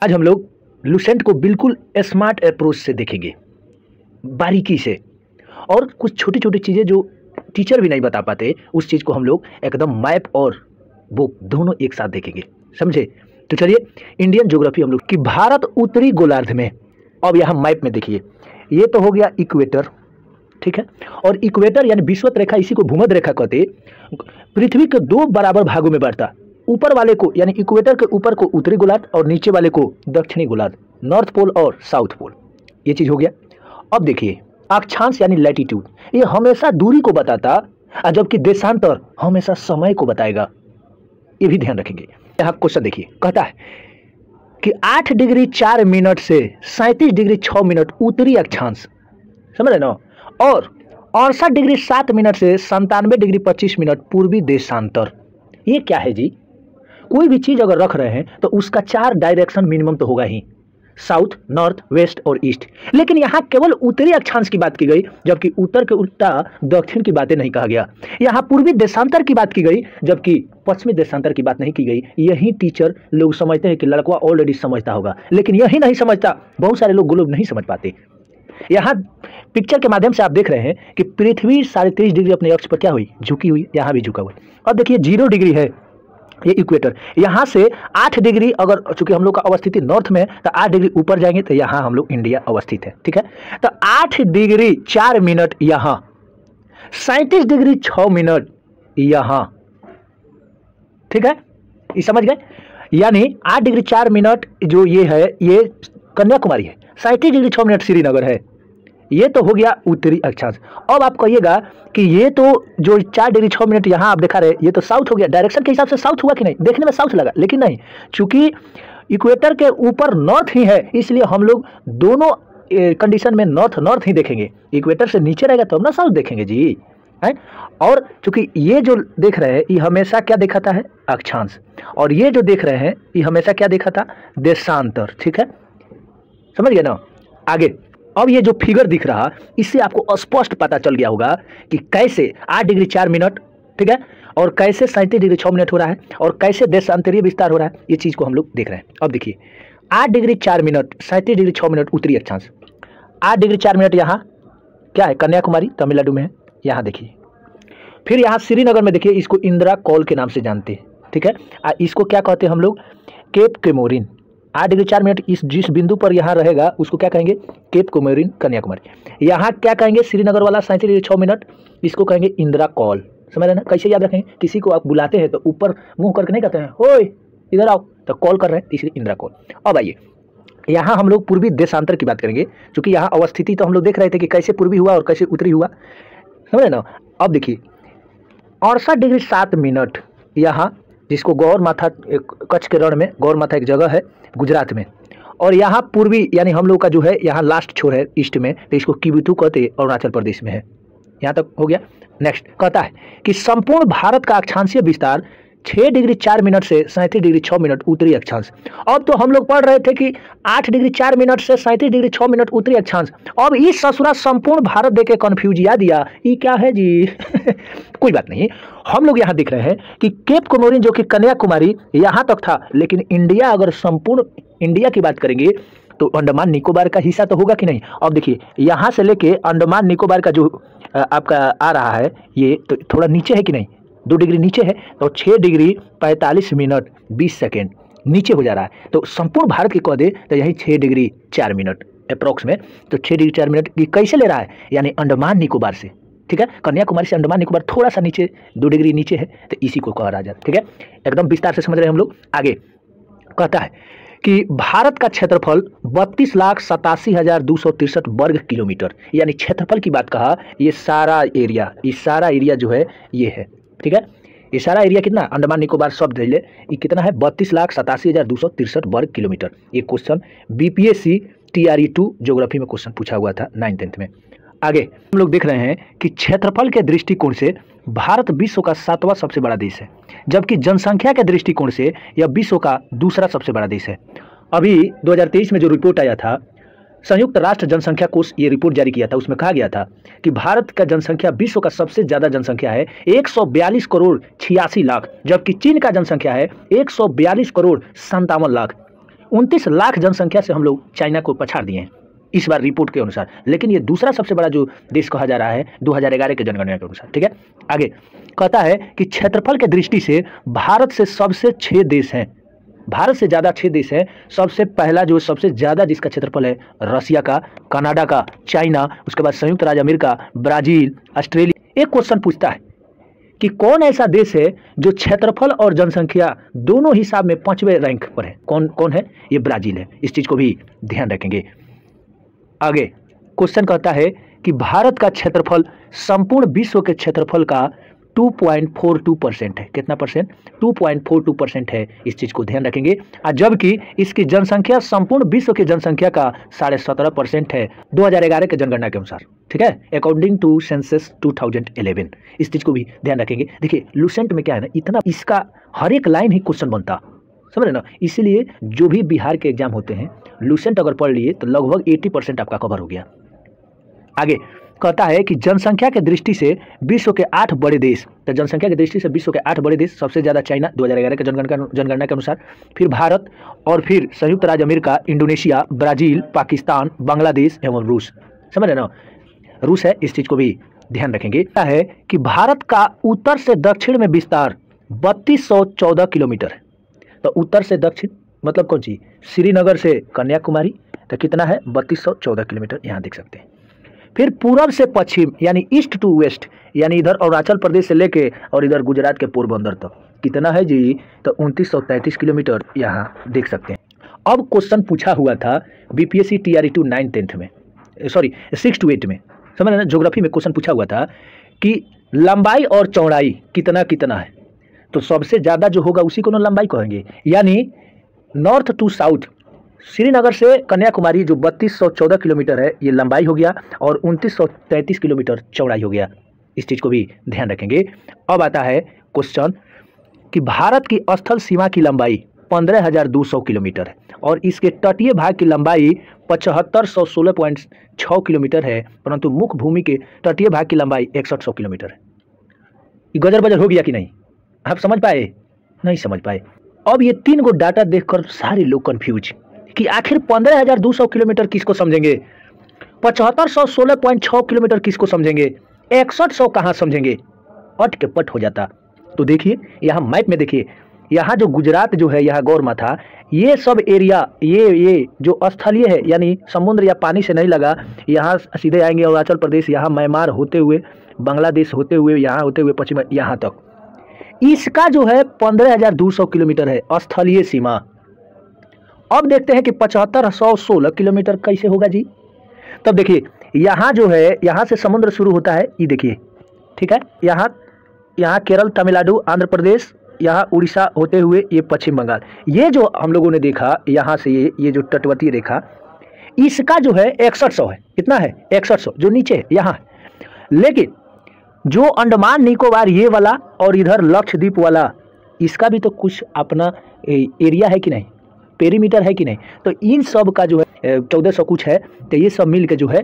आज हम लोग लुसेंट को बिल्कुल स्मार्ट अप्रोच से देखेंगे, बारीकी से, और कुछ छोटी छोटी चीज़ें जो टीचर भी नहीं बता पाते उस चीज़ को हम लोग एकदम मैप और बुक दोनों एक साथ देखेंगे, समझे। तो चलिए इंडियन ज्योग्राफी हम लोग कि भारत उत्तरी गोलार्ध में, अब यहाँ मैप में देखिए, ये तो हो गया इक्वेटर, ठीक है। और इक्वेटर यानी विषुवत रेखा, इसी को भूमध्य रेखा कहते। पृथ्वी के दो बराबर भागों में बांटता, ऊपर वाले को यानी इक्वेटर के ऊपर को उत्तरी गोलार्ध और नीचे वाले को दक्षिणी गोलार्ध, नॉर्थ पोल और साउथ पोल, ये चीज हो गया। अब देखिए अक्षांश यानी लैटिट्यूड, ये हमेशा दूरी को बताता, जबकि देशांतर हमेशा समय को बताएगा, ये भी ध्यान रखेंगे। यहाँ क्वेश्चन देखिए, कहता है कि 8 डिग्री 4 मिनट से 37 डिग्री 6 मिनट उत्तरी अक्षांश, समझ रहे ना, और 68 डिग्री 7 मिनट से 97 डिग्री 25 मिनट पूर्वी देशांतर। ये क्या है जी? कोई भी चीज अगर रख रहे हैं तो उसका 4 डायरेक्शन मिनिमम तो होगा ही, साउथ, नॉर्थ, वेस्ट और ईस्ट। लेकिन यहाँ केवल उत्तरी अक्षांश की बात की गई, जबकि उत्तर के उल्टा दक्षिण की बातें नहीं कहा गया। यहाँ पूर्वी देशांतर की बात की गई, जबकि पश्चिमी देशांतर की बात नहीं की गई। यही टीचर लोग समझते हैं कि लड़का ऑलरेडी समझता होगा, लेकिन यही नहीं समझता, बहुत सारे लोग नहीं समझ पाते। यहाँ पिक्चर के माध्यम से आप देख रहे हैं कि पृथ्वी 23.5 डिग्री अपने अक्ष पर क्या हुई, झुकी हुई, यहाँ भी झुका हुआ है। अब देखिए 0 डिग्री है ये इक्वेटर, यहाँ से 8 डिग्री, अगर चूंकि हम लोग का अवस्थिति नॉर्थ में है तो 8 डिग्री ऊपर जाएंगे तो यहाँ हम लोग इंडिया अवस्थित है, ठीक है। तो 8 डिग्री 4 मिनट यहाँ, 37 डिग्री 6 मिनट यहाँ, ठीक है, ये समझ गए। यानी 8 डिग्री 4 मिनट जो ये है, ये कन्याकुमारी है, 37 डिग्री 6 मिनट श्रीनगर है, ये तो हो गया उत्तरी अक्षांश। अब आप कहिएगा कि ये तो जो 4 डिग्री 6 मिनट यहाँ आप दिखा रहे, ये तो साउथ हो गया, डायरेक्शन के हिसाब से साउथ हुआ कि नहीं, देखने में साउथ लगा, लेकिन नहीं, चूंकि इक्वेटर के ऊपर नॉर्थ ही है, इसलिए हम लोग दोनों कंडीशन में नॉर्थ ही देखेंगे। इक्वेटर से नीचे रहेगा तो हम ना साउथ देखेंगे जी, है। और चूंकि ये जो देख रहे हैं ये हमेशा क्या दिखाता है, अक्षांश, और ये जो देख रहे हैं ये हमेशा क्या दिखाता, देशांतर, ठीक है, समझ गए ना। आगे अब ये जो फिगर दिख रहा, इससे आपको स्पष्ट पता चल गया होगा कि कैसे 8 डिग्री 4 मिनट, ठीक है, और कैसे 37 डिग्री 6 मिनट हो रहा है, और कैसे देशांतरीय विस्तार हो रहा है, ये चीज को हम लोग देख रहे हैं। अब देखिए 8 डिग्री 4 मिनट 37 डिग्री 6 मिनट उत्तरी अक्षांश, 8 डिग्री 4 मिनट यहाँ क्या है, कन्याकुमारी तमिलनाडु में है, यहाँ देखिए। फिर यहाँ श्रीनगर में देखिए, इसको इंदिरा कॉल के नाम से जानते हैं, ठीक है। इसको क्या कहते हैं हम लोग, केप कोमोरिन। 8 डिग्री 4 मिनट इस जिस बिंदु पर यहाँ रहेगा उसको क्या कहेंगे, केप कोमोरिन कन्याकुमारी। यहाँ क्या कहेंगे, श्रीनगर वाला 37 डिग्री 6 मिनट, इसको कहेंगे इंदिरा कॉल, समझ रहे ना। कैसे याद रखेंगे, किसी को आप बुलाते हैं तो ऊपर मुंह करके नहीं कहते हैं, ओए इधर आओ, तो कॉल कर रहे हैं, इसलिए इंदिरा कॉल। अब आइए यहाँ हम लोग पूर्वी देशांतर की बात करेंगे, क्योंकि यहाँ अवस्थिति तो हम लोग देख रहे थे कि कैसे पूर्वी हुआ और कैसे उत्तरी हुआ, समझ रहे ना। अब देखिए 68 डिग्री 7 मिनट यहाँ, जिसको गौर माथा, कच्छ के रण में गौर माथा एक जगह है गुजरात में, और यहाँ पूर्वी यानी हम लोग का जो है यहाँ लास्ट छोर है ईस्ट में, तो इसको किबुतु कहते हैं, अरुणाचल प्रदेश में है। यहाँ तक हो गया। नेक्स्ट कहता है कि संपूर्ण भारत का अक्षांशीय विस्तार 6 डिग्री 4 मिनट से 37 डिग्री 6 मिनट उत्तरी अक्षांश। अब तो हम लोग पढ़ रहे थे कि 8 डिग्री 4 मिनट से 37 डिग्री 6 मिनट उत्तरी अक्षांश, अब इस ससुरा संपूर्ण भारत देके कन्फ्यूजिया दिया, ये क्या है जी कोई बात नहीं, हम लोग यहाँ देख रहे हैं कि केप कोमोरिन जो कि कन्याकुमारी यहाँ तक था, लेकिन इंडिया, अगर संपूर्ण इंडिया की बात करेंगे तो अंडमान निकोबार का हिस्सा तो होगा कि नहीं। अब देखिए यहाँ से लेके अंडमान निकोबार का जो आपका आ रहा है, ये तो थोड़ा नीचे है कि नहीं, 2 डिग्री नीचे है, तो 6 डिग्री 45 मिनट 20 सेकेंड नीचे हो जा रहा है। तो संपूर्ण भारत की कह दे तो यही 6 डिग्री 4 मिनट अप्रॉक्स में, तो 6 डिग्री 4 मिनट कैसे ले रहा है, यानी अंडमान निकोबार से, ठीक है। कन्याकुमारी से अंडमान निकोबार थोड़ा सा नीचे 2 डिग्री नीचे है, तो इसी को कहा जाता है, ठीक है। एकदम विस्तार से समझ रहे हैं हम लोग। आगे कहता है कि भारत का क्षेत्रफल 32,87,263 वर्ग किलोमीटर, यानी क्षेत्रफल की बात कहा, ये सारा एरिया जो है ये है, ठीक है। ये सारा एरिया कितना, अंडमान निकोबार शब्द ले, ये कितना है, 32,87,263 वर्ग किलोमीटर। ये क्वेश्चन बीपीएससी TRE 2 ज्योग्राफी में क्वेश्चन पूछा हुआ था 9th में। आगे हम लोग देख रहे हैं कि क्षेत्रफल के दृष्टिकोण से भारत विश्व का 7वां सबसे बड़ा देश है, जबकि जनसंख्या के दृष्टिकोण से यह विश्व का दूसरा सबसे बड़ा देश है। अभी 2023 में जो रिपोर्ट आया था, संयुक्त राष्ट्र जनसंख्या कोष ये रिपोर्ट जारी किया था, उसमें कहा गया था कि भारत का जनसंख्या विश्व का सबसे ज्यादा जनसंख्या है 142 करोड़ 86 लाख, जबकि चीन का जनसंख्या है 142 करोड़ 57 लाख। 29 लाख जनसंख्या से हम लोग चाइना को पछाड़ दिए हैं इस बार रिपोर्ट के अनुसार। लेकिन ये दूसरा सबसे बड़ा जो देश कहा जा रहा है 2011 के जनगणना के अनुसार। ठीक है, आगे कहता है कि क्षेत्रफल के दृष्टि से भारत से सबसे 6 देश हैं, भारत से ज़्यादा 6 देश हैं। सबसे पहला जो सबसे ज़्यादा जिसका क्षेत्रफल है रसिया का, कनाडा का, चाइना, उसके बाद संयुक्त राज्य अमेरिका, ब्राज़ील, ऑस्ट्रेलिया। एक क्वेश्चन पूछता है कि कौन ऐसा देश है जो क्षेत्रफल और जनसंख्या दोनों हिसाब में 5वें रैंक पर है? कौन है? ये ब्राज़ील है। इस चीज़ को भी ध्यान रखेंगे। आगे क्वेश्चन कहता है कि भारत का क्षेत्रफल संपूर्ण विश्व के क्षेत्रफल का 2.42% है। कितना परसेंट? 2.42% है। इस चीज़ को ध्यान रखेंगे। और जबकि इसकी जनसंख्या संपूर्ण विश्व की जनसंख्या का 17.5% है 2011 के जनगणना के अनुसार। ठीक है, अकॉर्डिंग टू सेंसस 2011। इस चीज़ को भी ध्यान रखेंगे। देखिए लूसेंट में क्या है ना, इतना इसका हर एक लाइन ही क्वेश्चन बनता, समझ रहे ना। इसीलिए जो भी बिहार के एग्जाम होते हैं लूसेंट अगर पढ़ लिए तो लगभग 80% आपका कवर हो गया। आगे कहता है कि जनसंख्या के दृष्टि से विश्व के 8 बड़े देश, तो जनसंख्या की दृष्टि से विश्व के 8 बड़े देश, सबसे ज़्यादा चाइना 2011 के जनगणना के अनुसार, फिर भारत, और फिर संयुक्त राज्य America, Indonesia, Brazil, Pakistan, Bangladesh एवं रूस। समझ रहे ना, रूस है। इस चीज़ को भी ध्यान रखेंगे। क्या है कि भारत का उत्तर से दक्षिण में विस्तार 3214 किलोमीटर है। तो उत्तर से दक्षिण मतलब कौन सी? श्रीनगर से कन्याकुमारी, तो कितना है? 3214 किलोमीटर, यहाँ देख सकते हैं। फिर पूरब से पश्चिम यानी ईस्ट टू वेस्ट, यानी इधर अरुणाचल प्रदेश से लेके और इधर गुजरात के पोरबंदर तक कितना है जी? तो 2933 किलोमीटर, यहाँ देख सकते हैं। अब क्वेश्चन पूछा हुआ था बीपीएससी TRE2 9th 10th में, सॉरी 6 to 8 में, समझ रहे ना। ज्योग्राफी में क्वेश्चन पूछा हुआ था कि लंबाई और चौड़ाई कितना कितना है, तो सबसे ज़्यादा जो होगा उसी को ना लंबाई कहेंगे। यानी नॉर्थ टू साउथ श्रीनगर से कन्याकुमारी जो 3214 किलोमीटर है ये लंबाई हो गया, और 2933 किलोमीटर चौड़ाई हो गया। इस चीज़ को भी ध्यान रखेंगे। अब आता है क्वेश्चन कि भारत की स्थल सीमा की लंबाई 15,200 किलोमीटर है और इसके तटीय भाग की लंबाई 7516.6 किलोमीटर है, परंतु मुख्य भूमि के तटीय भाग की लंबाई 6100 किलोमीटर है। ये गजर बजर हो गया कि नहीं? आप समझ पाए? नहीं समझ पाए। अब ये 3 गो डाटा देखकर सारे लोग कंफ्यूज कि आखिर 15,200 किलोमीटर किसको समझेंगे, 7516.6 किलोमीटर किसको समझेंगे, 6100 कहाँ समझेंगे? अट के पट हो जाता। तो देखिए यहाँ मैप में देखिए, यहाँ जो गुजरात जो है, यहाँ गौरमाथा, ये सब एरिया, ये जो स्थलीय है यानी समुद्र या पानी से नहीं लगा, यहाँ सीधे आएंगे अरुणाचल प्रदेश, यहाँ म्यांमार होते हुए, बांग्लादेश होते हुए, यहाँ होते हुए पश्चिम, यहाँ तक इसका जो है 15,200 किलोमीटर है स्थलीय सीमा। अब देखते हैं कि 7516 किलोमीटर कैसे होगा जी। तब देखिए यहाँ जो है, यहाँ से समुद्र शुरू होता है, ये देखिए, ठीक है, यहाँ केरल, तमिलनाडु, आंध्र प्रदेश, यहाँ उड़ीसा होते हुए ये पश्चिम बंगाल, ये जो हम लोगों ने देखा यहाँ से ये जो तटवर्ती रेखा, इसका जो है 6100 है। कितना है? 6100 जो नीचे यहाँ। लेकिन जो अंडमान निकोबार ये वाला और इधर लक्षद्वीप वाला, इसका भी तो कुछ अपना एरिया है कि नहीं, पेरीमीटर है कि नहीं। तो इन सब का जो है 1400 कुछ है, तो ये सब मिल के जो है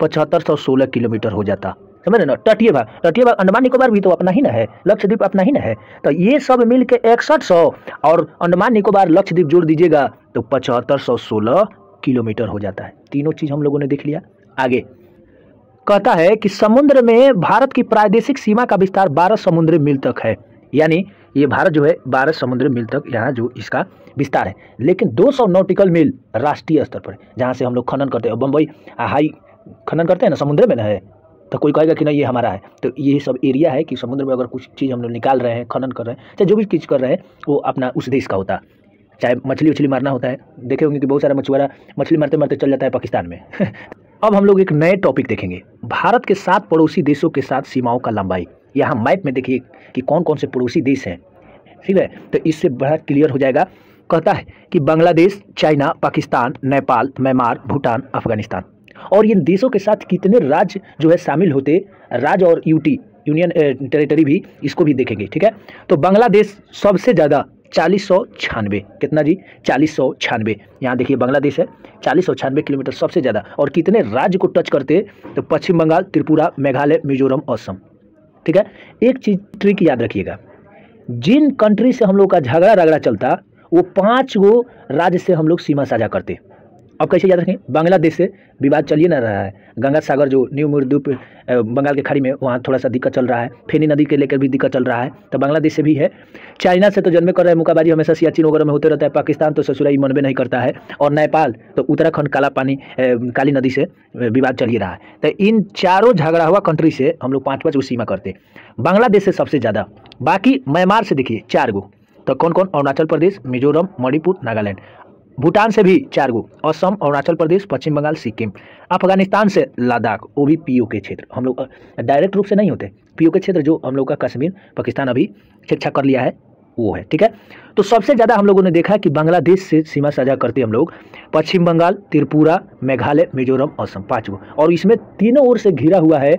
7516 किलोमीटर हो जाता। समझ रहे ना। तटीय भाग अंडमान निकोबार भी तो अपना ही ना है, लक्षद्वीप अपना ही ना है, तो ये सब मिल के 6100 और अंडमान निकोबार लक्षद्वीप जोड़ दीजिएगा तो 7516 किलोमीटर हो जाता है। तीनों चीज़ हम लोगों ने देख लिया। आगे कहता है कि समुद्र में भारत की प्रादेशिक सीमा का विस्तार 12 समुद्री मील तक है। यानी ये भारत जो है 12 समुद्री मील तक यहाँ जो इसका विस्तार है। लेकिन 200 नॉटिकल मील राष्ट्रीय स्तर पर, जहाँ से हम लोग खनन करते हैं, बम्बई हाई खनन करते हैं ना, समुद्र में ना है, तो कोई कहेगा कि नहीं ये हमारा है। तो ये सब एरिया है कि समुद्र में अगर कुछ चीज़ हम लोग निकाल रहे हैं, खनन कर रहे हैं, चाहे जो भी चीज़ कर रहे हैं वो अपना उस देश का होता है। चाहे मछली उछली मारना होता है, देखे होंगे कि बहुत सारा मछुआरा मछली मारते मारते चल जाता है पाकिस्तान में। अब हम लोग एक नए टॉपिक देखेंगे, भारत के 7 पड़ोसी देशों के साथ सीमाओं का लंबाई। यहाँ मैप में देखिए कि कौन कौन से पड़ोसी देश हैं, ठीक है, तो इससे बड़ा क्लियर हो जाएगा। कहता है कि बांग्लादेश, चाइना, पाकिस्तान, नेपाल, म्यांमार, भूटान, अफगानिस्तान, और इन देशों के साथ कितने राज्य जो है शामिल होते, राज्य और यूनियन टेरिटरी भी, इसको भी देखेंगे, ठीक है। तो बांग्लादेश सबसे ज़्यादा 4096, कितना जी? 4096। यहाँ देखिए बांग्लादेश है, 4096 किलोमीटर सबसे ज़्यादा। और कितने राज्य को टच करते, तो पश्चिम बंगाल, त्रिपुरा, मेघालय, मिजोरम, असम, ठीक है। एक चीज़ ट्रिक याद रखिएगा, जिन कंट्री से हम लोग का झगड़ा रगड़ा चलता वो 5 गो राज्य से हम लोग सीमा साझा करते। अब कैसे याद रखें, बांग्लादेश से विवाद चलिए ना रहा है, गंगा सागर जो न्यू मुर्दुप बंगाल के खाड़ी में वहाँ थोड़ा सा दिक्कत चल रहा है, फेनी नदी के लेकर भी दिक्कत चल रहा है, तो बांग्लादेश से भी है। चाइना से तो जन्मे कर रहा है, मुकाबाजी हमेशा सियाचिन वगैरह में होते रहता है। पाकिस्तान तो ससुराई मनबे नहीं करता है, और नेपाल तो उत्तराखंड काली नदी से विवाद चलिए रहा है। तो इन चारों झगड़ा हुआ कंट्री से हम लोग 5-5 गो सीमा करते। बांग्लादेश से सबसे ज़्यादा, बाकी म्यांमार से देखिए 4 गो, तो कौन कौन, अरुणाचल प्रदेश, मिजोरम, मणिपुर, नागालैंड। भूटान से भी 4 गो, असम, अरुणाचल प्रदेश, पश्चिम बंगाल, सिक्किम। अफगानिस्तान से लद्दाख, वो भी पीओके क्षेत्र, हम लोग डायरेक्ट रूप से नहीं होते, पीओके क्षेत्र जो हम लोग का कश्मीर पाकिस्तान अभी छेड़छाड़ कर लिया है वो है, ठीक है। तो सबसे ज़्यादा हम लोगों ने देखा कि बांग्लादेश से सीमा साझा करते हम लोग पश्चिम बंगाल, त्रिपुरा, मेघालय, मिजोरम, असम, 5 गो, और इसमें तीनों ओर से घिरा हुआ है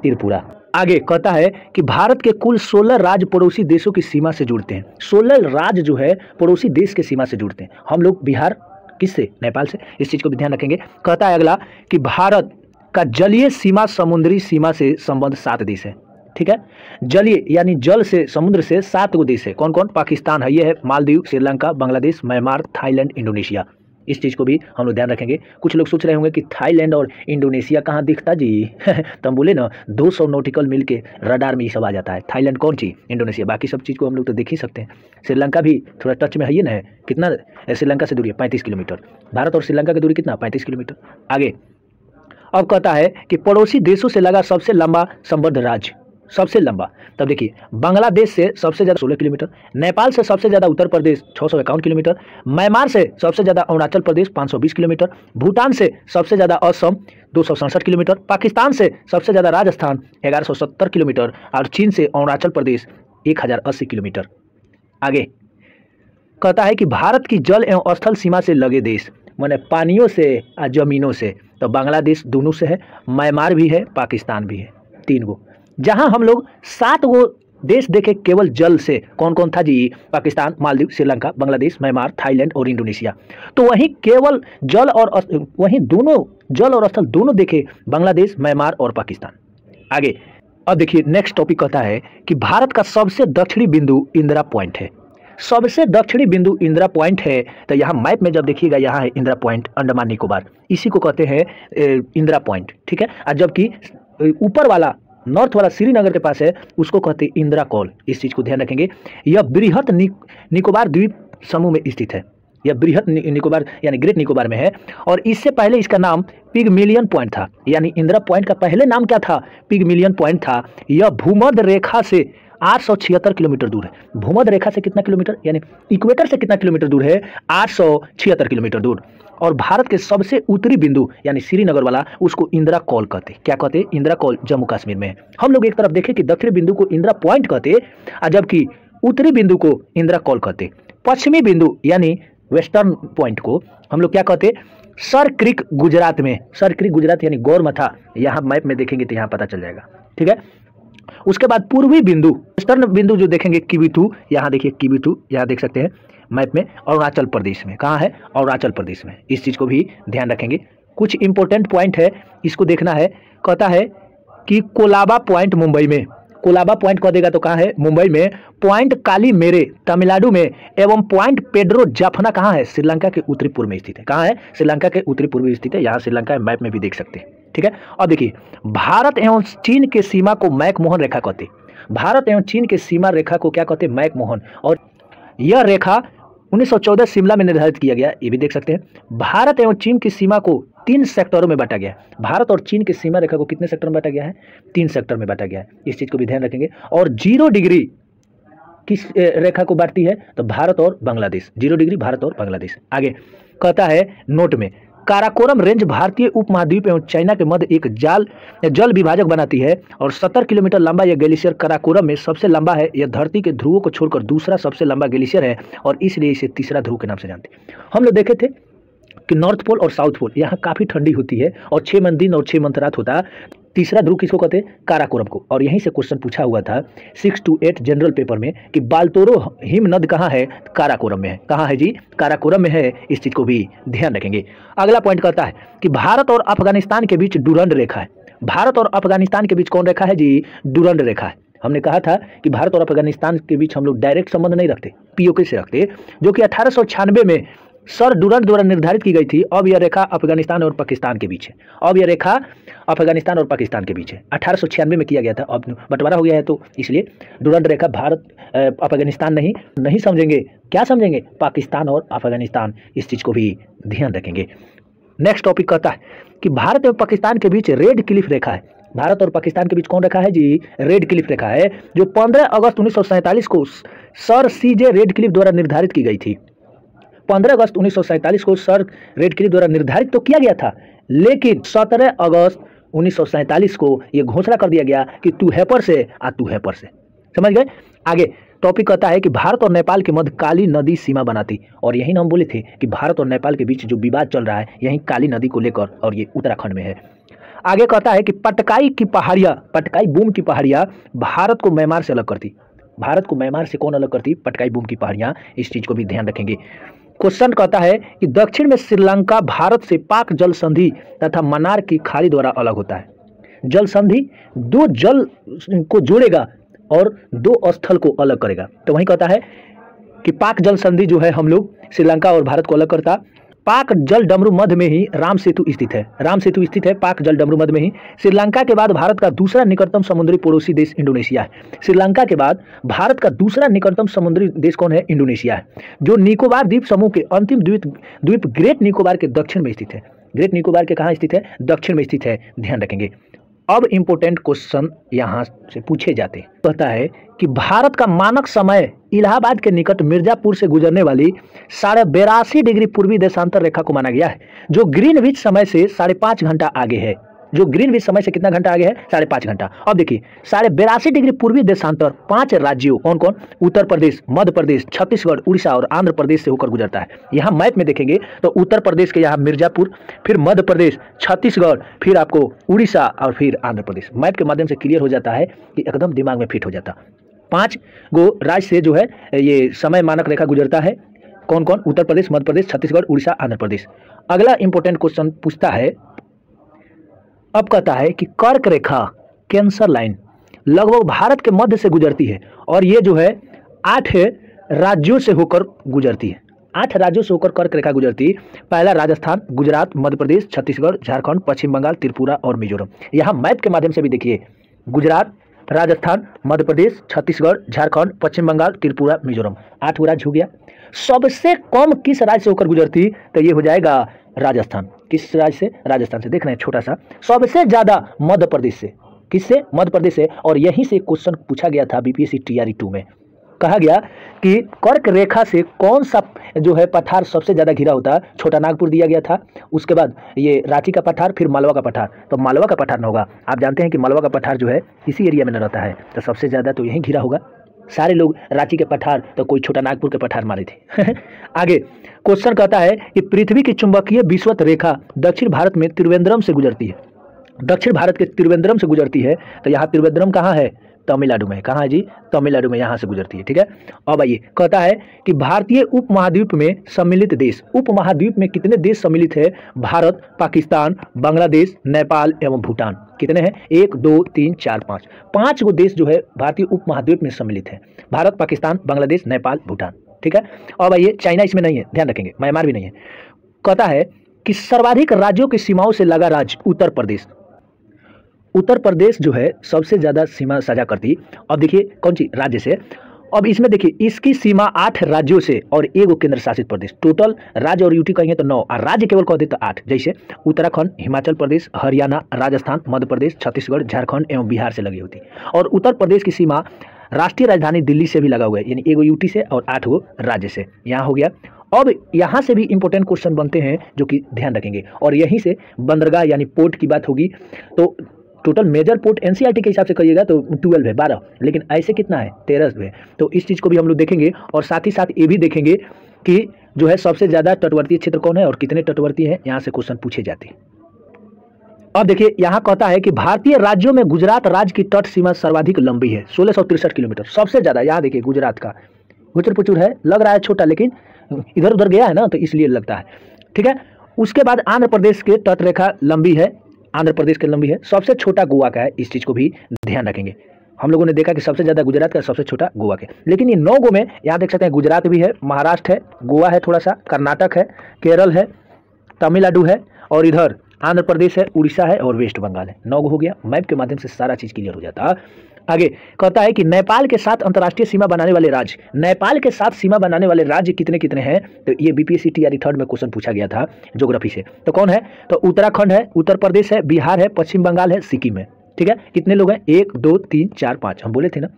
त्रिपुरा। आगे कहता है कि भारत के कुल 16 राज्य पड़ोसी देशों की सीमा से जुड़ते हैं। 16 राज्य जो है पड़ोसी देश के सीमा से जुड़ते हैं। हम लोग बिहार किससे, नेपाल से, इस चीज़ को भी ध्यान रखेंगे। कहता है अगला कि भारत का जलीय सीमा समुद्री सीमा से संबंध 7 देश है, ठीक है। जलीय यानी जल से, समुद्र से 7 गो देश है। कौन कौन, पाकिस्तान है, ये है, Maldives, Sri Lanka, Bangladesh, Myanmar, Thailand, Indonesia. इस चीज़ को भी हम लोग ध्यान रखेंगे। कुछ लोग सोच रहे होंगे कि थाईलैंड और इंडोनेशिया कहाँ दिखता जी तो हम बोले ना 200 नॉटिकल मील के रडार में ये सब आ जाता है। थाईलैंड कौन चीज़, इंडोनेशिया, बाकी सब चीज़ को हम लोग तो देख ही सकते हैं। श्रीलंका भी थोड़ा टच में है, ये ना है, कितना श्रीलंका से दूरी है 35 किलोमीटर। भारत और श्रीलंका की दूरी कितना, 35 किलोमीटर। आगे अब कहता है कि पड़ोसी देशों से लगा सबसे लंबा संबद्ध राज्य, सबसे लंबा, तब देखिए बांग्लादेश से सबसे ज़्यादा 16 किलोमीटर, नेपाल से सबसे ज़्यादा उत्तर प्रदेश 651 किलोमीटर, म्यांमार से सबसे ज़्यादा अरुणाचल प्रदेश 520 किलोमीटर, भूटान से सबसे ज़्यादा असम 267 किलोमीटर, पाकिस्तान से सबसे ज़्यादा राजस्थान 1170 किलोमीटर, और चीन से अरुणाचल प्रदेश 1080 किलोमीटर। आगे कहता है कि भारत की जल एवं स्थल सीमा से लगे देश, माने पानियों से और जमीनों से, तो बांग्लादेश दोनों से है, म्यांमार भी है, पाकिस्तान भी है, 3 गो। जहां हम लोग 7 गो देश देखे केवल जल से, कौन कौन था जी, पाकिस्तान, मालदीव, श्रीलंका, बांग्लादेश, म्यांमार, थाईलैंड और इंडोनेशिया। तो वहीं केवल जल और वहीं दोनों जल और स्थल दोनों देखे बांग्लादेश, म्यांमार और पाकिस्तान। आगे अब देखिए नेक्स्ट टॉपिक कहता है कि भारत का सबसे दक्षिणी बिंदु इंदिरा पॉइंट है। सबसे दक्षिणी बिंदु इंदिरा पॉइंट है, तो यहाँ मैप में जब देखिएगा यहाँ है इंदिरा पॉइंट, अंडमान निकोबार, इसी को कहते हैं इंदिरा पॉइंट, ठीक है। और जबकि ऊपर वाला नॉर्थ वाला श्रीनगर के पास है, उसको कहते हैं इंदिरा कॉल। इस चीज़ को ध्यान रखेंगे। यह बृहत निकोबार द्वीप समूह में स्थित है, यह बृहत निकोबार यानी ग्रेट निकोबार में है, और इससे पहले इसका नाम पिगमिलियन पॉइंट था। यानी इंदिरा पॉइंट का पहले नाम क्या था, पिगमिलियन पॉइंट था। यह भूमध्य रेखा से 876 किलोमीटर दूर है। भूमध्य रेखा से कितना किलोमीटर, यानी इक्वेटर से कितना किलोमीटर दूर है, 876 किलोमीटर दूर। और भारत के सबसे उत्तरी बिंदु यानी श्रीनगर वाला, उसको इंदिरा कॉल कहते। क्या कहते, इंदिरा कॉल जम्मू कश्मीर में है। हम लोग एक तरफ देखें कि दक्षिणी बिंदु को इंदिरा पॉइंट कहते, और जबकि उत्तरी बिंदु को इंदिरा कॉल कहते। पश्चिमी बिंदु यानी वेस्टर्न पॉइंट को हम लोग क्या कहते, सर क्रिक गुजरात में, सर क्रिक गुजरात यानी गौरमथा, यहाँ मैप में देखेंगे तो यहाँ पता चल जाएगा, ठीक है। उसके बाद पूर्वी बिंदु, वेस्टर्न बिंदु जो देखेंगे किबिथू, यहाँ देखिए किबिथू, यहाँ देख सकते हैं मैप में, अरुणाचल प्रदेश में। कहाँ है, अरुणाचल प्रदेश में। इस चीज़ को भी ध्यान रखेंगे। कुछ इंपॉर्टेंट पॉइंट है, इसको देखना है। कहता है कि कोलाबा पॉइंट मुंबई में, कोलाबा पॉइंट कह देगा तो कहाँ है, मुंबई में। पॉइंट काली मेरे तमिलनाडु में, एवं पॉइंट पेड्रो जाफना कहाँ है, श्रीलंका के उत्तरी पूर्व में स्थित है। कहाँ है, श्रीलंका के उत्तरी पूर्व में स्थित है। यहाँ श्रीलंका मैप में भी देख सकते हैं, ठीक है। अब देखिए भारत एवं चीन के सीमा को मैकमोहन रेखा कहते। भारत एवं चीन के सीमा रेखा को क्या कहते, मैकमोहन। और यह रेखा 1914 शिमला में निर्धारित किया गया, ये भी देख सकते हैं। भारत एवं चीन की सीमा को 3 सेक्टरों में बांटा गया। भारत और चीन की सीमा रेखा को कितने सेक्टर में बांटा गया है, 3 सेक्टर में बांटा गया है। इस चीज़ को भी ध्यान रखेंगे। और 0 डिग्री किस रेखा को बांटती है, तो भारत और बांग्लादेश। 0 डिग्री भारत और बांग्लादेश। आगे कहता है नोट में, काराकोरम रेंज भारतीय उपमहाद्वीप एवं चाइना के मध्य एक जल विभाजक बनाती है, और 70 किलोमीटर लंबा यह ग्लेशियर काराकोरम में सबसे लंबा है। यह धरती के ध्रुवों को छोड़कर दूसरा सबसे लंबा ग्लेशियर है, और इसलिए इसे तीसरा ध्रुव के नाम से जानते हैं। हम लोग देखे थे कि नॉर्थ पोल और साउथ पोल यहाँ काफ़ी ठंडी होती है, और 6 मंथ दिन और 6 मंथ रात होता है। तीसरा ध्रुव किसको कहते हैं, काराकोरम को। और यहीं से क्वेश्चन पूछा हुआ था 6 to 8 जनरल पेपर में कि बाल्तोरो हिम नद कहाँ है, काराकोरम में है। कहाँ है जी, काराकोरम में है। इस चीज़ को भी ध्यान रखेंगे। अगला पॉइंट कहता है कि भारत और अफगानिस्तान के बीच डुरंड रेखा है। भारत और अफगानिस्तान के बीच कौन रेखा है जी, डुरंड रेखा है। हमने कहा था कि भारत और अफगानिस्तान के बीच हम लोग डायरेक्ट संबंध नहीं रखते, पीओके से रखते, जो कि 1896 में सर डुरंट द्वारा निर्धारित की गई थी। अब यह रेखा अफगानिस्तान और पाकिस्तान के बीच है, अब यह रेखा अफगानिस्तान और पाकिस्तान के बीच है। 1896 में किया गया था, अब बंटवारा हो गया है, तो इसलिए डुरंट रेखा भारत अफगानिस्तान नहीं समझेंगे, क्या समझेंगे? पाकिस्तान और अफगानिस्तान। इस चीज़ को भी ध्यान रखेंगे। नेक्स्ट टॉपिक कहता है कि भारत और पाकिस्तान के बीच रेड क्लिफ रेखा है। भारत और पाकिस्तान के बीच कौन रेखा है जी? रेड क्लिफ रेखा है, जो 15 अगस्त 1947 को सर सीजे रेड क्लिफ द्वारा निर्धारित की गई थी। 15 अगस्त 1947 को सर रेड क्लिफ द्वारा निर्धारित तो किया गया था, लेकिन 17 अगस्त 1947 को यह घोषणा कर दिया गया कि तू है पर से आ तू है पर से। समझ गए? आगे टॉपिक कहता है कि भारत और नेपाल के मध्य काली नदी सीमा बनाती, और यही हम बोले थे कि भारत और नेपाल के बीच जो विवाद चल रहा है यही काली नदी को लेकर, और ये उत्तराखंड में है। आगे कहता है कि पटकाई की पहाड़ियाँ, पटकाई बूम की पहाड़ियाँ भारत को म्यांमार से अलग करती। भारत को म्यांमार से कौन अलग करती? पटकाई बूम की पहाड़ियाँ। इस चीज़ को भी ध्यान रखेंगे। क्वेश्चन कहता है कि दक्षिण में श्रीलंका भारत से पाक जल संधि तथा मन्नार की खाड़ी द्वारा अलग होता है। जल संधि दो जल को जोड़ेगा और दो स्थल को अलग करेगा। तो वही कहता है कि पाक जल संधि जो है हम लोग श्रीलंका और भारत को अलग करता। पाक जल डमरू मध्य में ही राम सेतु स्थित है। राम सेतु स्थित है पाक जल डमरू मध्य में ही। श्रीलंका के बाद भारत का दूसरा निकटतम समुद्री पड़ोसी देश इंडोनेशिया है। श्रीलंका के बाद भारत का दूसरा निकटतम समुद्री देश कौन है? इंडोनेशिया है, जो निकोबार द्वीप समूह के अंतिम द्वीप ग्रेट निकोबार के दक्षिण में स्थित है। ग्रेट निकोबार के कहाँ स्थित है? दक्षिण में स्थित है, ध्यान रखेंगे। अब इंपोर्टेंट क्वेश्चन यहाँ से पूछे जाते हैं। कहता है कि भारत का मानक समय इलाहाबाद के निकट मिर्जापुर से गुजरने वाली 82.5 डिग्री पूर्वी देशांतर रेखा को माना गया है, जो ग्रीनविच समय से 5.5 घंटा आगे है। जो ग्रीनविच समय से कितना घंटा आगे है? 5.5 घंटा। अब देखिए 82.5 डिग्री पूर्वी देशांतर 5 राज्यों कौन कौन? उत्तर प्रदेश, मध्य प्रदेश, छत्तीसगढ़, उड़ीसा और आंध्र प्रदेश से होकर गुजरता है। यहाँ मैप में देखेंगे तो उत्तर प्रदेश के यहाँ मिर्जापुर, फिर मध्य प्रदेश, छत्तीसगढ़, फिर आपको उड़ीसा और फिर आंध्र प्रदेश। मैप के माध्यम से क्लियर हो जाता है कि एकदम दिमाग में फिट हो जाता। 5 गो राज्य से जो है ये समय मानक रेखा गुजरता है। कौन कौन? उत्तर प्रदेश, मध्य प्रदेश, छत्तीसगढ़, उड़ीसा, आंध्र प्रदेश। अगला इंपॉर्टेंट क्वेश्चन पूछता है, अब कहता है कि कर्क रेखा, कैंसर लाइन लगभग भारत के मध्य से गुजरती है, और ये जो है 8 राज्यों से होकर गुजरती है। 8 राज्यों से होकर कर्क रेखा गुजरती है। पहला राजस्थान, गुजरात, मध्य प्रदेश, छत्तीसगढ़, झारखंड, पश्चिम बंगाल, त्रिपुरा और मिजोरम। यहाँ मैप के माध्यम से भी देखिए, गुजरात, राजस्थान, मध्य प्रदेश, छत्तीसगढ़, झारखंड, पश्चिम बंगाल, त्रिपुरा, मिजोरम, 8 राज्य हो गया। सबसे कम किस राज्य से होकर गुजरती? तो ये हो जाएगा राजस्थान। किस राज्य से? राजस्थान से। देख रहे हैं छोटा सा। सबसे ज्यादा मध्य प्रदेश से। किससे? मध्य प्रदेश से। और यहीं से क्वेश्चन पूछा गया था बीपीएससी टीआरई 2 में। कहा गया कि कर्क रेखा से कौन सा जो है पठार सबसे ज्यादा घिरा होता है? छोटा नागपुर दिया गया था, उसके बाद ये रांची का पठार, फिर मालवा का पठार। तो मालवा का पठार न होगा। आप जानते हैं कि मालवा का पठार जो है इसी एरिया में न रहता है, तो सबसे ज्यादा तो यहीं घिरा होगा। सारे लोग रांची के पठार तो कोई छोटा नागपुर के पठार मारे थे। आगे क्वेश्चन कहता है कि पृथ्वी की चुंबकीय विषुवत रेखा दक्षिण भारत में त्रिवेंद्रम से गुजरती है। दक्षिण भारत के त्रिवेंद्रम से गुजरती है। तो यहाँ त्रिवेंद्रम कहाँ है? तमिलनाडु में। कहाँ है जी? तमिलनाडु में, यहाँ से गुजरती है। ठीक है। अब आइए, कहता है कि भारतीय उपमहाद्वीप में सम्मिलित देश। उपमहाद्वीप में कितने देश सम्मिलित है? भारत, पाकिस्तान, बांग्लादेश, नेपाल एवं भूटान। कितने हैं? 1 2 3 4 5। 5 गो देश जो है भारतीय उपमहाद्वीप में सम्मिलित है। भारत, पाकिस्तान, बांग्लादेश, नेपाल, भूटान। ठीक है। अब आइए, चाइना इसमें नहीं है, ध्यान रखेंगे। म्यांमार भी नहीं है। कहता है कि सर्वाधिक राज्यों की सीमाओं से लगा राज्य उत्तर प्रदेश। उत्तर प्रदेश जो है सबसे ज्यादा सीमा साझा करती। अब देखिए कौन सी राज्य से। अब इसमें देखिए इसकी सीमा 8 राज्यों से और 1 केंद्र शासित प्रदेश। टोटल राज्य और यूटी कहेंगे तो 9, और राज्य केवल कहते तो 8। जैसे उत्तराखंड, हिमाचल प्रदेश, हरियाणा, राजस्थान, मध्य प्रदेश, छत्तीसगढ़, झारखंड एवं बिहार से लगी होती। और उत्तर प्रदेश की सीमा राष्ट्रीय राजधानी दिल्ली से भी लगा हुआ है, यानी 1 यूटी से और 8 राज्य से। यहाँ हो गया। अब यहाँ से भी इंपॉर्टेंट क्वेश्चन बनते हैं जो कि ध्यान रखेंगे, और यहीं से बंदरगाह यानी पोर्ट की बात होगी। तो टोटल मेजर पोर्ट एनसीईआरटी के हिसाब से करिएगा तो 12 है, 12, लेकिन ऐसे कितना है? 13 है। तो इस चीज़ को भी हम लोग देखेंगे, और साथ ही साथ ये भी देखेंगे कि जो है सबसे ज़्यादा तटवर्ती क्षेत्र कौन है और कितने तटवर्ती हैं। यहाँ से क्वेश्चन पूछे जाते हैं। अब देखिए यहाँ कहता है कि भारतीय राज्यों में गुजरात राज्य की तट सीमा सर्वाधिक लंबी है, 1663 किलोमीटर। सबसे ज़्यादा यहाँ देखिए गुजरात का गुचर पुचुर है, लग रहा है छोटा, लेकिन इधर उधर गया है ना, तो इसलिए लगता है। ठीक है। उसके बाद आंध्र प्रदेश के तट रेखा लंबी है, आंध्र प्रदेश की लंबी है। सबसे छोटा गोवा का है, इस चीज़ को भी ध्यान रखेंगे। हम लोगों ने देखा कि सबसे ज़्यादा गुजरात का, सबसे छोटा गोवा के। लेकिन ये 9 गो में यहाँ देख सकते हैं गुजरात भी है, महाराष्ट्र है, गोवा है, थोड़ा सा कर्नाटक है, केरल है, तमिलनाडु है और इधर आंध्र प्रदेश है, उड़ीसा है और वेस्ट बंगाल है। 9 गो हो गया। मैप के माध्यम से सारा चीज़ क्लियर हो जाता। आगे कहता है कि नेपाल के साथ अंतर्राष्ट्रीय सीमा बनाने वाले राज्य, नेपाल के साथ सीमा बनाने वाले राज्य कितने कितने हैं? तो ये बीपीएससी टीआरई 3rd में क्वेश्चन पूछा गया था ज्योग्राफी से। तो कौन है? तो उत्तराखंड है, उत्तर प्रदेश है, बिहार है, पश्चिम बंगाल है, सिक्किम है। ठीक है, कितने लोग हैं? 1 2 3 4 5। हम बोले थे ना,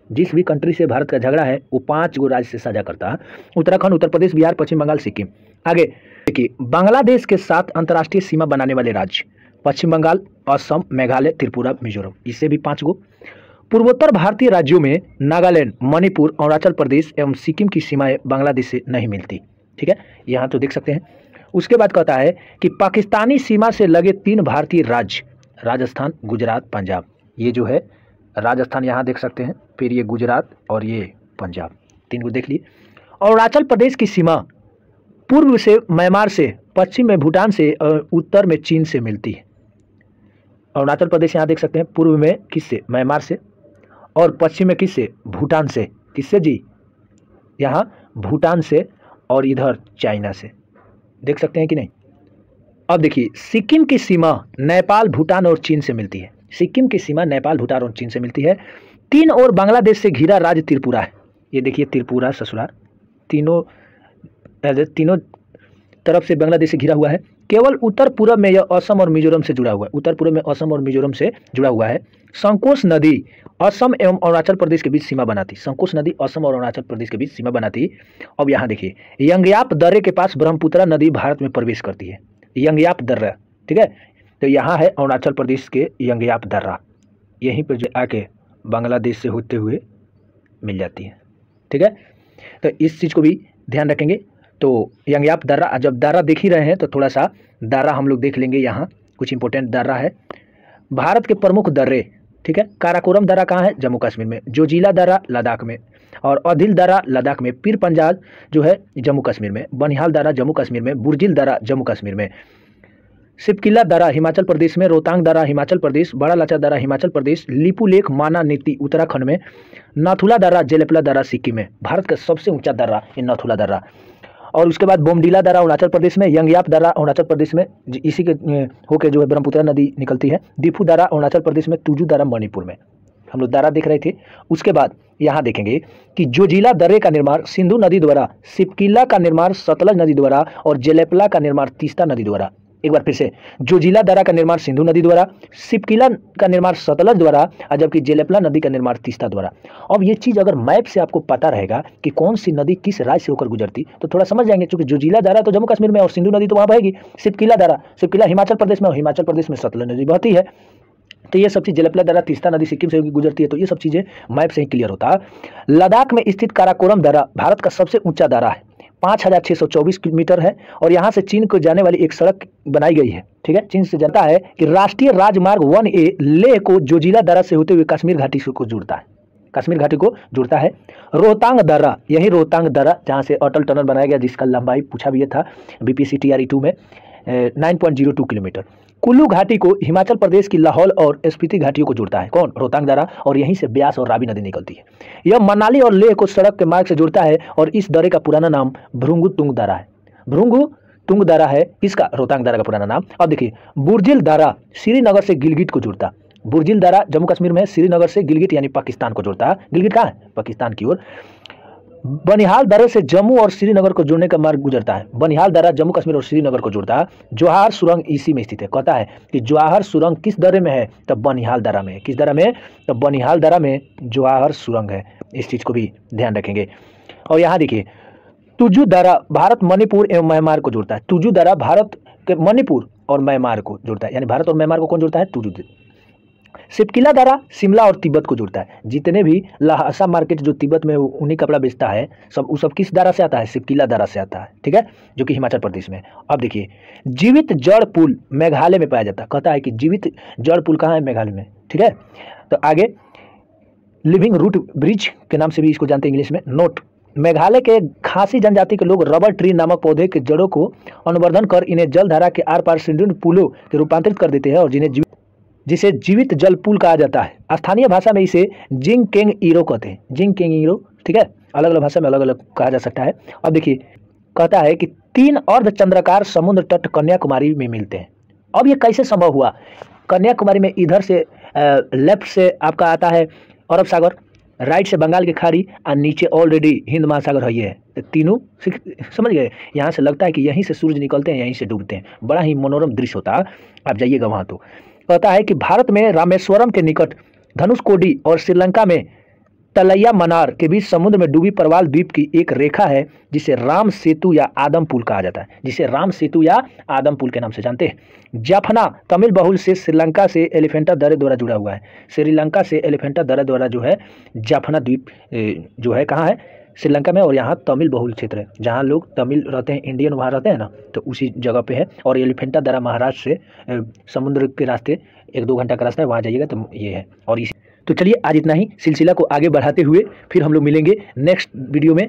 जिस भी कंट्री से भारत का झगड़ा है वो 5 गो राज्य से साझा करता है। उत्तराखंड, उत्तर प्रदेश, बिहार, पश्चिम बंगाल, सिक्किम। आगे देखिए, बांग्लादेश के साथ अंतर्राष्ट्रीय सीमा बनाने वाले राज्य, पश्चिम बंगाल, असम, मेघालय, त्रिपुरा, मिजोरम, इससे भी 5 गो। पूर्वोत्तर भारतीय राज्यों में नागालैंड, मणिपुर, अरुणाचल प्रदेश एवं सिक्किम की सीमाएं बांग्लादेश से नहीं मिलती। ठीक है, यहाँ तो देख सकते हैं। उसके बाद कहता है कि पाकिस्तानी सीमा से लगे 3 भारतीय राज्य, राजस्थान, गुजरात, पंजाब। ये जो है राजस्थान यहाँ देख सकते हैं, फिर ये गुजरात और ये पंजाब, 3 को देख लिए। अरुणाचल प्रदेश की सीमा पूर्व से म्यांमार से, पश्चिम में भूटान से और उत्तर में चीन से मिलती है। अरुणाचल प्रदेश यहाँ देख सकते हैं, पूर्व में किससे? म्यांमार से, और पश्चिम में किससे? भूटान से। किससे जी? यहाँ भूटान से और इधर चाइना से। देख सकते हैं कि नहीं? अब देखिए, सिक्किम की सीमा नेपाल, भूटान और चीन से मिलती है। सिक्किम की सीमा नेपाल, भूटान और चीन से मिलती है। 3 और बांग्लादेश से घिरा राज्य त्रिपुरा है। ये देखिए, त्रिपुरा ससुराल, तीनों तरफ से बांग्लादेश से घिरा हुआ है। केवल उत्तर पूर्व में यह असम और मिजोरम से जुड़ा हुआ है। उत्तर पूर्व में असम और मिजोरम से जुड़ा हुआ है। संकोश नदी असम एवं अरुणाचल प्रदेश के बीच सीमा बनाती। संकोश नदी असम और अरुणाचल प्रदेश के बीच सीमा बनाती। अब यहाँ देखिए, यंगयाप दर्रे के पास ब्रह्मपुत्रा नदी भारत में प्रवेश करती है। यंगयाप दर्रा, ठीक है, तो यहाँ है अरुणाचल प्रदेश के यंगयाप दर्रा, यहीं पर आके बांग्लादेश से होते हुए मिल जाती है। ठीक है, तो इस चीज़ को भी ध्यान रखेंगे। तो यंगयाप दर्रा, जब दर्रा देख ही रहे हैं तो थोड़ा सा दर्रा हम लोग देख लेंगे। यहाँ कुछ इंपॉर्टेंट दर्रा है, भारत के प्रमुख दर्रे। ठीक है, काराकोरम दर्रा कहाँ है? जम्मू कश्मीर में। जोजिला दर्रा लद्दाख में, और अदिल दर्रा लद्दाख में। पीर पंजाल जो है जम्मू कश्मीर में। बनिहाल दर्रा जम्मू कश्मीर में। बुर्जिल दर्रा जम्मू कश्मीर में। सिपकिला दर्रा हिमाचल प्रदेश में। रोहतांग दर्रा हिमाचल प्रदेश। बड़ा लाचा दर्रा हिमाचल प्रदेश। लिपू लेक माना नीति उत्तराखंड में। नाथुला दर्रा जेलेपला दर्रा सिक्किम में। भारत का सबसे ऊंचा दर्रा ये नाथुला दर्रा। और उसके बाद बोमडीला दर्रा अरुणाचल प्रदेश में। यंगयाप दर्रा अरुणाचल प्रदेश में, इसी के होके जो है ब्रह्मपुत्रा नदी निकलती है। दीफू दर्रा अरुणाचल प्रदेश में। तुजू दर्रा मणिपुर में। हम लोग दर्रा देख रहे थे। उसके बाद यहाँ देखेंगे कि जोजिला दर्रे का निर्माण सिंधु नदी द्वारा, सिपकिला का निर्माण सतलज नदी द्वारा और जेलेपला का निर्माण तीस्ता नदी द्वारा। एक बार फिर से, जोजिला दर्रा का निर्माण सिंधु नदी द्वारा, सिपकिला का निर्माण सतलज द्वारा और जबकि जेलेपला नदी का निर्माण तीस्ता द्वारा। अब ये चीज़ अगर मैप से आपको पता रहेगा कि कौन सी नदी किस राज्य से होकर गुजरती तो थोड़ा समझ जाएंगे। क्योंकि जोजिला दर्रा तो जम्मू कश्मीर में और सिंधु नदी तो वहाँ बहेगी। सिपकिला दर्रा, सिपकिला हिमाचल प्रदेश में और हिमाचल प्रदेश में सतलज नदी बहती है। तो ये सब चीज़, जेलेपला दर्रा तीस्ता नदी सिक्किम से गुजरती है। तो ये सब चीज़ें मैप से ही क्लियर होता है। लद्दाख में स्थित काराकोरम दर्रा भारत का सबसे ऊंचा दर्रा है, 5624 मीटर है और यहाँ से चीन को जाने वाली एक सड़क बनाई गई है। ठीक है, चीन से जाता है कि राष्ट्रीय राजमार्ग 1A लेह को जोजिला दर्रा से होते हुए कश्मीर घाटी को जोड़ता है। कश्मीर घाटी को जुड़ता है। रोहतांग दर्रा, यही रोहतांग दर्रा जहाँ से अटल टनल बनाया गया, जिसका लंबाई पूछा भी था बीपीएससी टीआरई 2 में 9.02 किलोमीटर। कुल्लू घाटी को हिमाचल प्रदेश की लाहौल और स्पीति घाटियों को जोड़ता है। कौन? रोहतांग दर्रा। और यहीं से ब्यास और रावी नदी निकलती है। यह मनाली और लेह को सड़क के मार्ग से जोड़ता है और इस दर्रे का पुराना नाम भृंगु तुंग दर्रा है। भृंगु तुंग दर्रा है इसका, रोहतांग दर्रा का पुराना नाम। अब देखिए, बुर्जिल दर्रा श्रीनगर से गिलगिट को जोड़ता है। बुर्जिल दर्रा जम्मू कश्मीर में, श्रीनगर से गिलगिट यानी पाकिस्तान को जोड़ता है। गिलगिट कहाँ है? पाकिस्तान की ओर। बनिहाल दर्रे से जम्मू और श्रीनगर को जोड़ने का मार्ग गुजरता है। बनिहाल दर्रा जम्मू कश्मीर और श्रीनगर को जोड़ता है। जवाहर सुरंग इसी में स्थित है। कहता है कि जवाहर सुरंग किस दर्रे में है? तो बनिहाल दर्रा में। किस दर्रा में? तो बनिहाल दर्रा में जवाहर सुरंग है। इस चीज़ को भी ध्यान रखेंगे। और यहाँ देखिए, तुजू दर्रा भारत, मणिपुर एवं म्यांमार को जोड़ता है। तुजू दर्रा भारत के मणिपुर और म्यांमार को जोड़ता है, यानी भारत और म्यांमार को कौन जोड़ता है? तुजू। सिपकिला दर्रा शिमला और तिब्बत को जोड़ता है। जितने भी लहासा मार्केट जो तिब्बत में उन्हीं कपड़ा बेचता है, सब किस दर्रा से आता है? सिपकिला दर्रा से आता है। ठीक है, जो कि हिमाचल प्रदेश में। अब देखिए, जीवित जड़ पुल मेघालय में पाया जाता है। कहता है कि जीवित जड़ पुल कहाँ है? मेघालय में। ठीक है, तो आगे लिविंग रूट ब्रिज के नाम से भी इसको जानते हैं इंग्लिश में। नोट, मेघालय के खासी जनजाति के लोग रबर ट्री नामक पौधे के जड़ों को अनुवर्धन कर इन्हें जल धारा के आर पार सुदृढ़ पुलों के रूपांतरित कर देते हैं और जिन्हें जिसे जीवित जल पुल कहा जाता है। स्थानीय भाषा में इसे जिंग केंग ईरो कहते हैं, जिंग केंग ईरो, ठीक है। अलग अलग भाषा में अलग अलग कहा जा सकता है। अब देखिए कहता है कि 3 अर्धचंद्राकार समुद्र तट कन्याकुमारी में मिलते हैं। अब ये कैसे संभव हुआ? कन्याकुमारी में इधर से लेफ्ट से आपका आता है अरब सागर, राइट से बंगाल की खाड़ी और नीचे ऑलरेडी हिंद महासागर है। ये तो तीनों समझ गए। यहाँ से लगता है कि यहीं से सूरज निकलते हैं, यहीं से डूबते हैं। बड़ा ही मनोरम दृश्य होता है, आप जाइएगा वहाँ। तो कहता है कि भारत में रामेश्वरम के निकट धनुषकोडी और श्रीलंका में तलैया मनार के बीच समुद्र में डूबी प्रवाल द्वीप की एक रेखा है जिसे राम सेतु या आदम पुल कहा जाता है, जिसे राम सेतु या आदम पुल के नाम से जानते हैं। जाफना तमिल बहुल से श्रीलंका से एलिफेंटा दर्रे द्वारा जुड़ा हुआ है। श्रीलंका से एलिफेंटा दर्रे द्वारा जो है जाफना द्वीप जो है कहाँ है? श्रीलंका में। और यहाँ तमिल बहुल क्षेत्र है, जहाँ लोग तमिल रहते हैं, इंडियन वहाँ रहते हैं ना, तो उसी जगह पे है। और एलिफेंटा दर्रा महाराष्ट्र से समुद्र के रास्ते 1-2 घंटा का रास्ता है, वहाँ जाइएगा तो ये है। और इसी तो चलिए आज इतना ही। सिलसिला को आगे बढ़ाते हुए फिर हम लोग मिलेंगे नेक्स्ट वीडियो में।